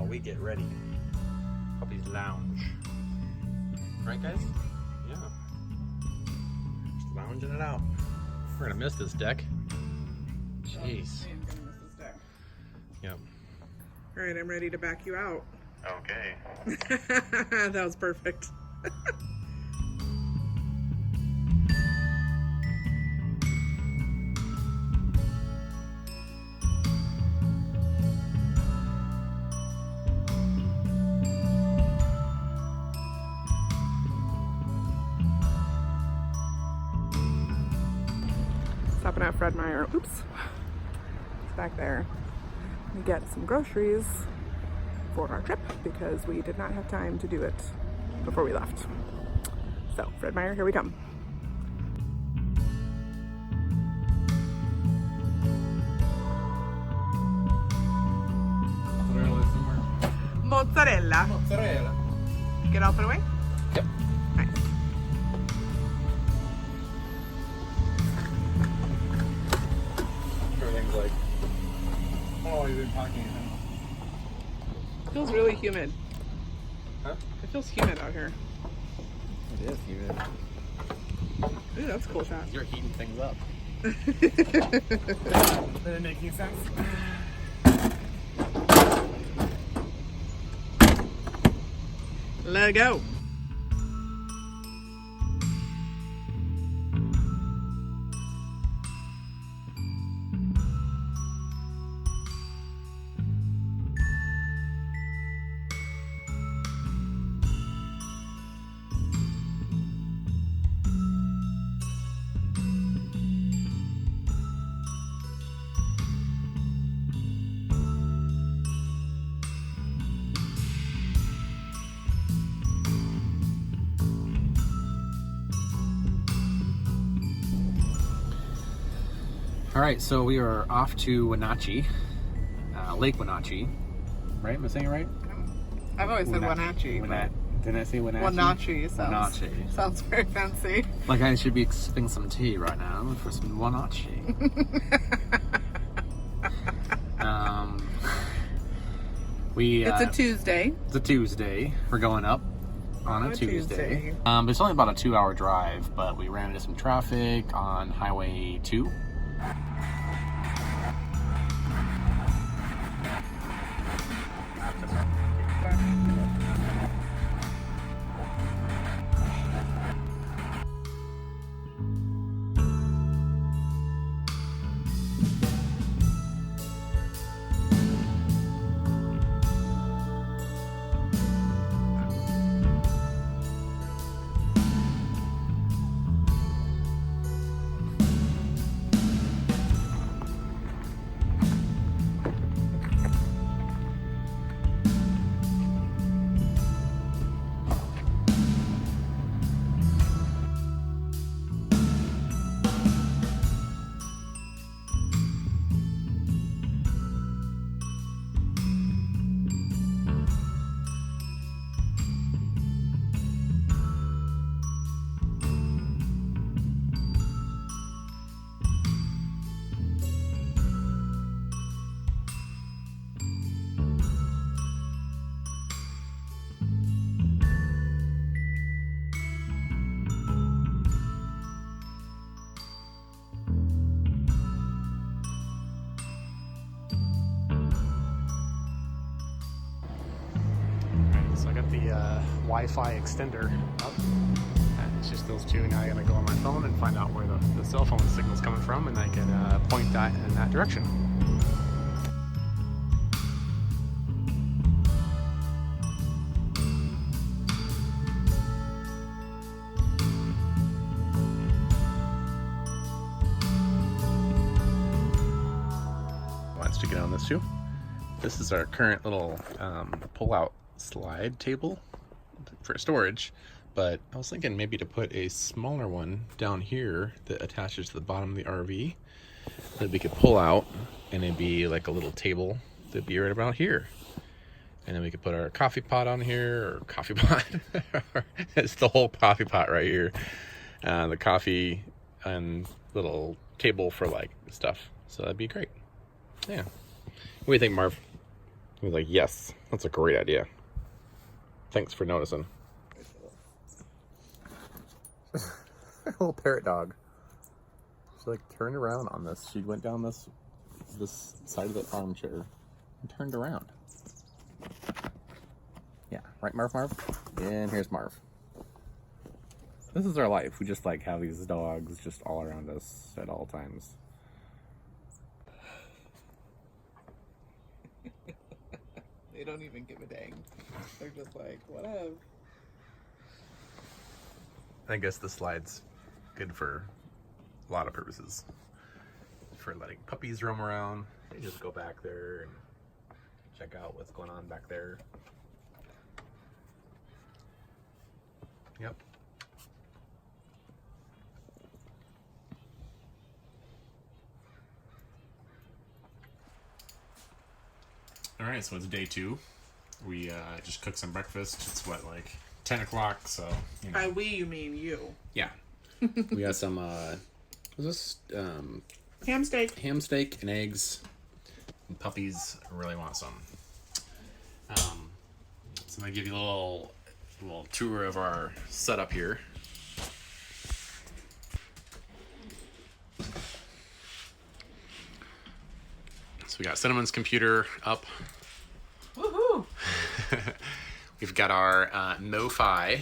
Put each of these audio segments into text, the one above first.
while we get ready. Puppy's lounge. Right, guys? Yeah. Just lounging it out. We're gonna miss this deck. Jeez. Yep. All right, I'm ready to back you out. Okay. That was perfect. Stopping at Fred Meyer. Oops. It's back there. We get some groceries for our trip because we did not have time to do it before we left. So, Fred Meyer, here we come. Mozzarella. Mozzarella. Get out of the way? Yep. Nice. Everything's like, oh, you've been talking. It feels really humid. Huh? It feels humid out here. It is humid. Ooh, that's a cool shot. You're heating things up. Did it make any sense? Let go. All right, so we are off to Wenatchee, Lake Wenatchee. Right? Am I saying it right? I've always said Wenatchee. Didn't I say Wenatchee? Wenatchee Wenatchee. sounds very fancy. Like I should be sipping some tea right now for some Wenatchee. It's a Tuesday. It's a Tuesday. We're going up on a Tuesday. But it's only about a 2-hour drive, but we ran into some traffic on Highway 2. So I got the Wi-Fi extender up. And it's just those two. Now I gotta go on my phone and find out where the cell phone signal's coming from, and I can point that in that direction. Wants to get on this too. This is our current little pull-out slide table for storage, but I was thinking maybe to put a smaller one down here that attaches to the bottom of the RV that we could pull out, and it'd be like a little table that'd be right about here, and then we could put our coffee pot on here, or coffee pot. It's the whole coffee pot right here, the coffee and little table for like stuff, so that'd be great. Yeah, what do you think, Marv? He was like, yes, that's a great idea. Thanks for noticing. Little parrot dog. She like turned around on this. She went down this side of the armchair and turned around. Yeah, right, Marv? And here's Marv. This is our life. We just like have these dogs just all around us at all times. They don't even give a dang. They're just like, whatever. I guess the slide's good for a lot of purposes. For letting puppies roam around. They just go back there and check out what's going on back there. Yep. All right, so it's day 2. We just cooked some breakfast. It's what, like 10 o'clock, so, you know. By we, you mean you. Yeah. We got some, what was this? Ham steak. Ham steak and eggs. And puppies really want some. So I'm gonna give you a little tour of our setup here. So we got Cinnamon's computer up. Woohoo! We've got our MoFi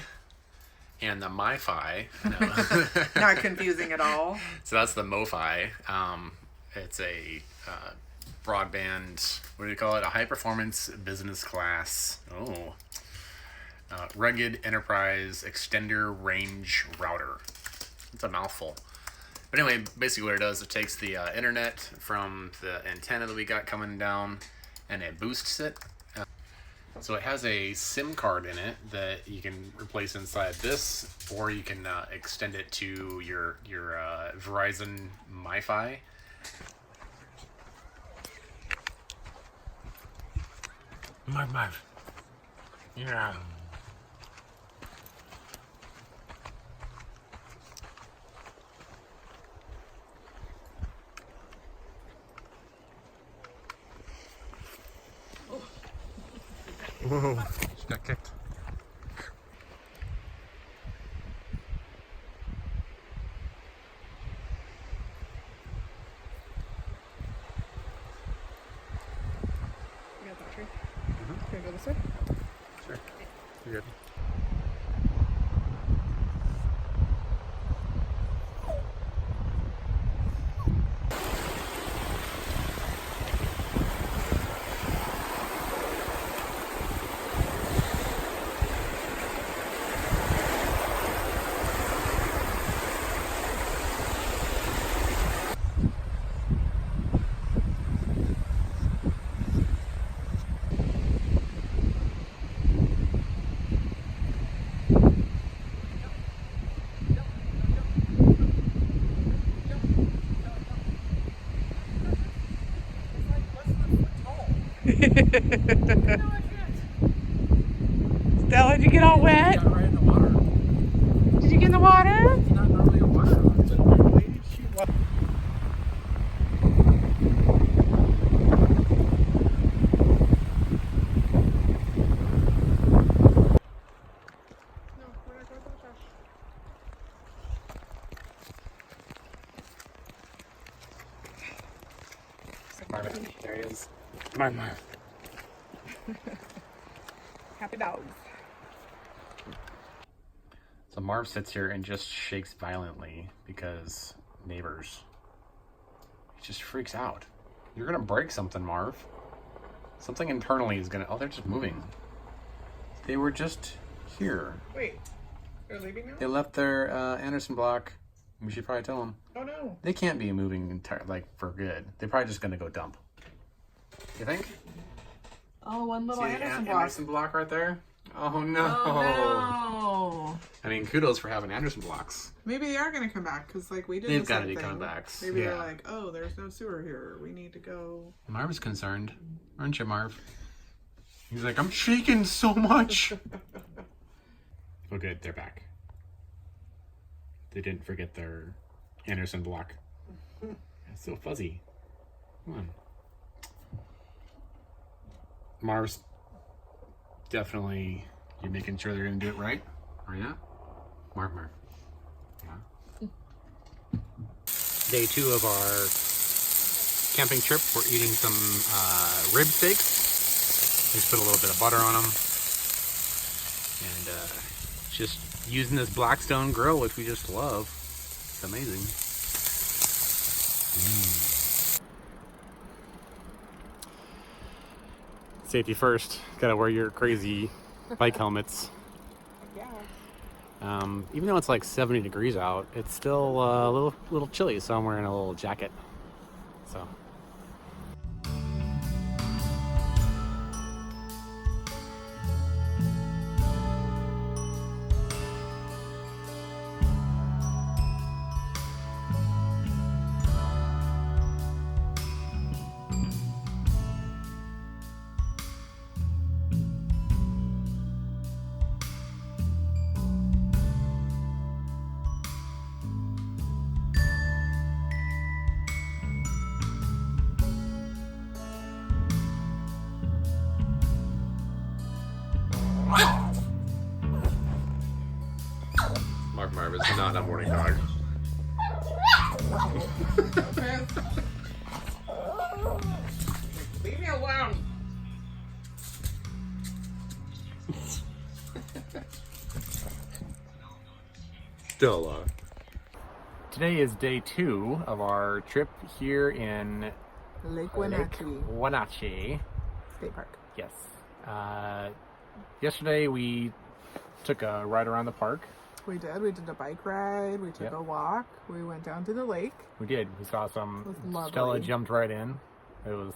and the MiFi. No. Not confusing at all. So that's the MoFi. It's a broadband, what do you call it? A high performance business class. Rugged enterprise extender range router. It's a mouthful. But anyway, basically what it does, it takes the internet from the antenna that we got coming down and it boosts it. So it has a SIM card in it that you can replace inside this, or you can extend it to your Verizon MiFi. My. Yeah. Whoa, she got kicked. You got that tree? Can I go this way? Sure. You're good. Stella, did you get all wet? Got right in the water. Did you get in the water? It's not normally a water run, but why did she walk? No, we're not going to the trash. Marvin, there he is. Marv. Happy dogs. So Marv sits here and just shakes violently because neighbors. He just freaks out. You're gonna break something, Marv. Something internally is gonna. Oh, they're just moving. They were just here. Wait, they're leaving now? They left their Anderson block. We should probably tell them. Oh no. They can't be moving for good. They're probably just gonna go dump. You think? Oh, one little See the Anderson block. Anderson block right there? Oh no. Oh no. I mean, kudos for having Anderson blocks. Maybe they are going to come back because, like, we did. They've the got to same be thing. coming back. Maybe Yeah. they're like, oh, there's no sewer here. We need to go. Marv is concerned, aren't you, Marv? He's like, I'm shaking so much. Oh, good, they're back. They didn't forget their Anderson block. It's so fuzzy. Come on. Marv's definitely, you making sure they're gonna do it right? Are ya? Marv. Yeah. Day 2 of our camping trip. We're eating some rib steaks. Just put a little bit of butter on them. And just using this Blackstone grill, which we just love. It's amazing. Safety first. Gotta wear your crazy bike helmets. Yeah. Even though it's like 70 degrees out, it's still a little chilly, so I'm wearing a little jacket. So. Marv is not a morning dog. Leave me alone. Still alive. Today is day 2 of our trip here in Lake Wenatchee Wenatchee State Park. Yes. Yesterday we took a ride around the park. We did. We did a bike ride. We took a walk. We went down to the lake. We did. We saw some. It was lovely. Stella jumped right in. It was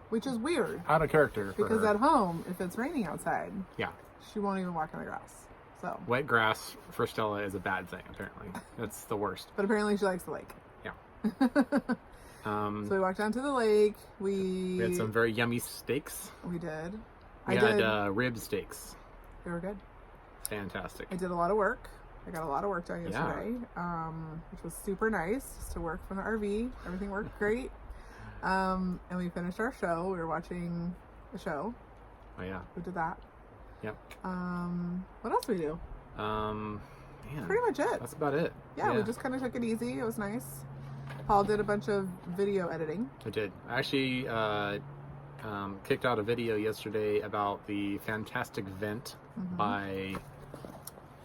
Which is weird. out of character for Because her. at home, if it's raining outside, Yeah. she won't even walk in the grass. So. Wet grass for Stella is a bad thing, apparently. That's the worst. But apparently she likes the lake. Yeah. So we walked down to the lake. We had some very yummy steaks. We did. We had rib steaks. They were good. Fantastic. I did a lot of work. I got a lot of work done yesterday, which was super nice just to work from the RV. Everything worked great. And we finished our show. We were watching the show. Oh, yeah. We did that. Yep. What else did we do? Man, Pretty much it. that's about it. Yeah, we just kind of took it easy. It was nice. Paul did a bunch of video editing. I did. I actually kicked out a video yesterday about the fantastic vent by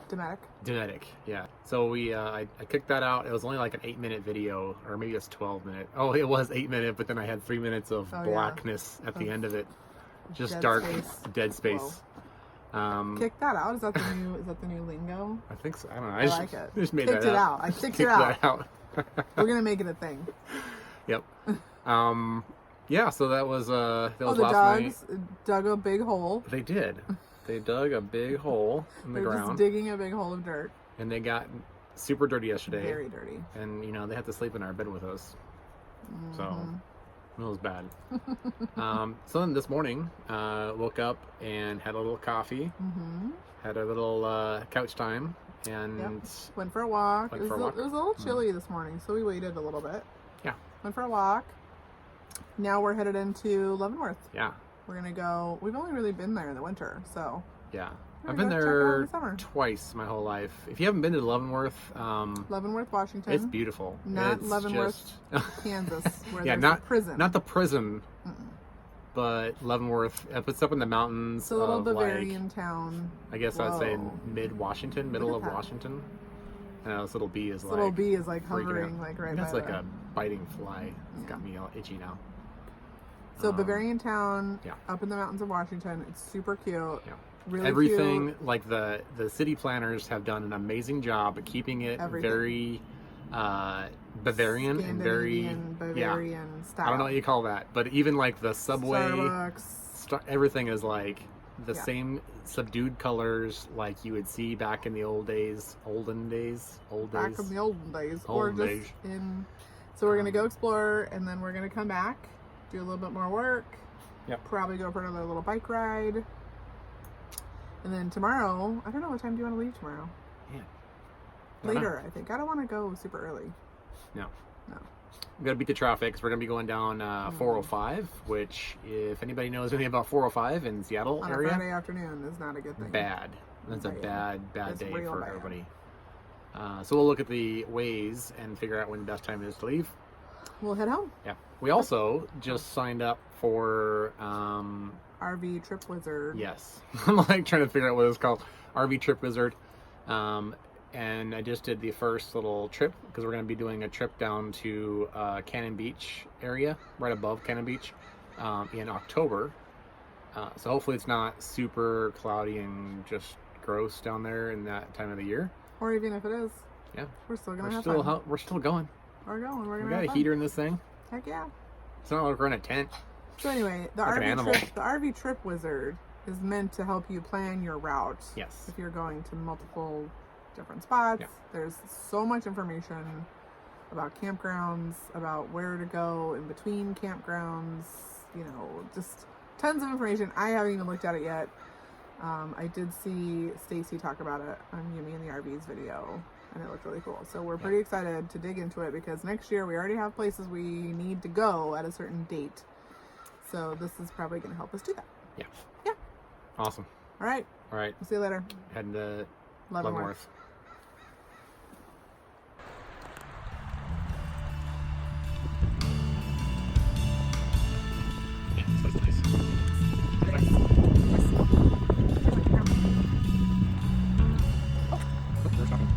Dometic. Yeah. So I kicked that out. It was only like an 8-minute video, or maybe it's 12-minute. Oh, it was 8-minute, but then I had 3 minutes of blackness at the end of it. Just Dead dark, space. dead space. Kick that out. Is that the new lingo? I think so. I don't know. I like it. Just made Kicked that it up. out. I kicked it Kicked out. that out. We're gonna make it a thing. Yep. Yeah. So that was the last dogs night. dug a big hole. They did. They dug a big hole in the They're ground. just digging a big hole of dirt. And they got super dirty yesterday. Very dirty. And they had to sleep in our bed with us. So it was bad. So then this morning, woke up and had a little coffee. Had a little couch time, and went for a walk. Went It for a was walk. a little chilly this morning, so we waited a little bit. Yeah. Went for a walk. Now we're headed into Leavenworth. Yeah. We're gonna go. We've only really been there in the winter, so. Yeah. We're I've gonna been go check it out in there the summer. twice my whole life. If you haven't been to Leavenworth, Leavenworth, Washington. it's beautiful. Not It's Leavenworth, just- Kansas, where Yeah, there's not a prison. Not the prison, but Leavenworth. It's up in the mountains. It's a little of, Bavarian like, town. I guess I'd say Whoa. mid-Washington, middle Look of at that. Washington. And this little bee is This like little bee is like freaking hovering out. like right That's by like the... a biting fly. It's got me all itchy now. So Bavarian town, yeah. up in the mountains of Washington. It's super cute. Yeah. Really Everything, cute. like the city planners have done an amazing job at keeping it Everything. very Bavarian and very Bavarian style. I don't know what you call that, but even like the subway, Starbucks. everything is like the Yeah. same subdued colors like you would see back in the olden days. Back in the olden days. Or Olden just days. in... So we're going to go explore, and then we're going to come back, do a little bit more work. Yep. Probably go for another little bike ride. And then tomorrow, I don't know, what time do you want to leave tomorrow? Yeah. Later, I think. I don't want to go super early. No. We got to beat the traffic because we're going to be going down 405, which, if anybody knows anything about 405 in Seattle on area, a Friday afternoon is not a good thing. Bad. That's a bad It's day real for bad. everybody. So we'll look at the ways and figure out when the best time is to leave. We'll head home. Yeah. We also just signed up for RV Trip Wizard. yes. I'm like trying to figure out what it's called. RV Trip Wizard. And I just did the first little trip because we're going to be doing a trip down to Cannon Beach area, right above Cannon Beach, in October. So hopefully it's not super cloudy and just gross down there in that time of the year. Or even if it is. Yeah. We're still going to have still fun. we're still going. We're going. We're We going to got have a fun. heater in this thing. Heck yeah. It's not like we're in a tent. So anyway, the Like an animal. RV Trip Wizard is meant to help you plan your route. Yes. If you're going to multiple different spots. Yeah. There's so much information about campgrounds, about where to go in between campgrounds, you know, just tons of information. I haven't even looked at it yet. I did see Stacy talk about it on Yumi and the RVs video, and it looked really cool. So we're pretty excited to dig into it because next year we already have places we need to go at a certain date. So this is probably going to help us do that. Yeah. Yeah. Awesome. All right. All right. We'll see you later. Heading to Leavenworth. Yeah, so it's nice. Oh, there's nothing.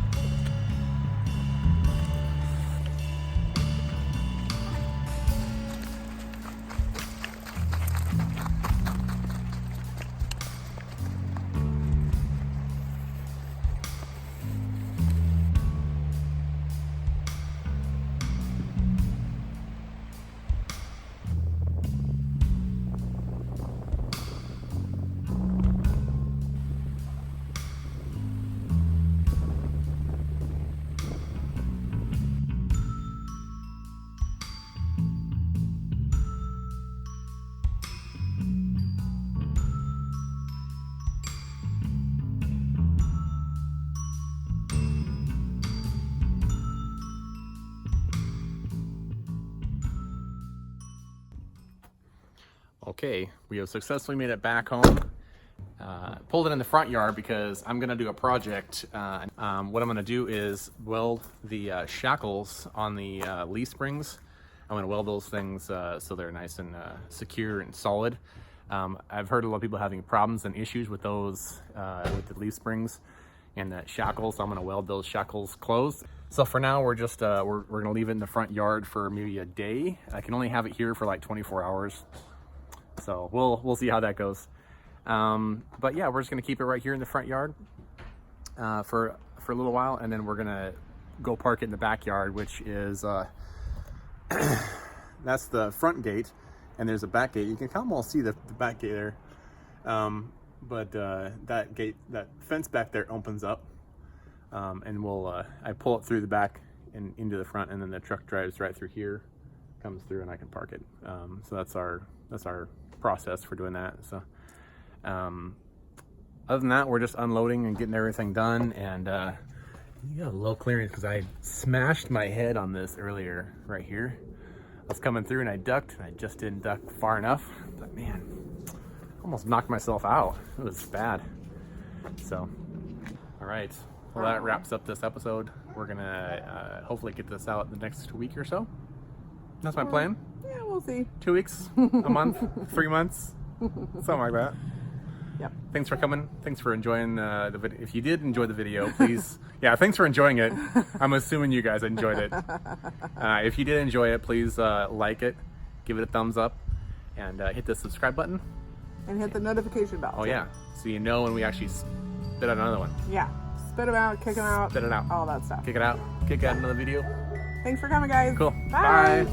Okay, we have successfully made it back home. Pulled it in the front yard because I'm gonna do a project. What I'm gonna do is weld the shackles on the leaf springs. I'm gonna weld those things so they're nice and secure and solid. I've heard a lot of people having problems and issues with those, with the leaf springs and the shackles. So I'm gonna weld those shackles closed. So for now, we're just we're gonna leave it in the front yard for maybe a day. I can only have it here for like 24 hours. So we'll see how that goes. But yeah, we're just gonna keep it right here in the front yard for a little while, and then we're gonna go park it in the backyard, which is that's the front gate, and there's a back gate. You can almost see the back gate there, but that gate, that fence back there opens up, and we'll I pull it through the back and into the front, and then the truck drives right through here, comes through, and I can park it. So that's our process for doing that. So other than that, we're just unloading and getting everything done, and you got a low clearance because I smashed my head on this earlier right here. I was coming through and I ducked, and I just didn't duck far enough. But man, almost knocked myself out. It was bad. So all right, well, that wraps up this episode. We're gonna hopefully get this out the next week or so. That's my plan. Yeah, we'll see. 2 weeks, a month, 3 months, something like that. Yep. Thanks for coming. Thanks for enjoying the video. If you did enjoy the video, please, yeah, thanks for enjoying it. I'm assuming you guys enjoyed it. If you did enjoy it, please like it, give it a thumbs up, and hit the subscribe button. And hit the notification bell. Oh yeah, so you know when we actually spit out another one. Yeah. Spit them out, kick them out. Spit it out. All that stuff. Kick it out. Kick out another video. Thanks for coming, guys. Cool. Bye. Bye.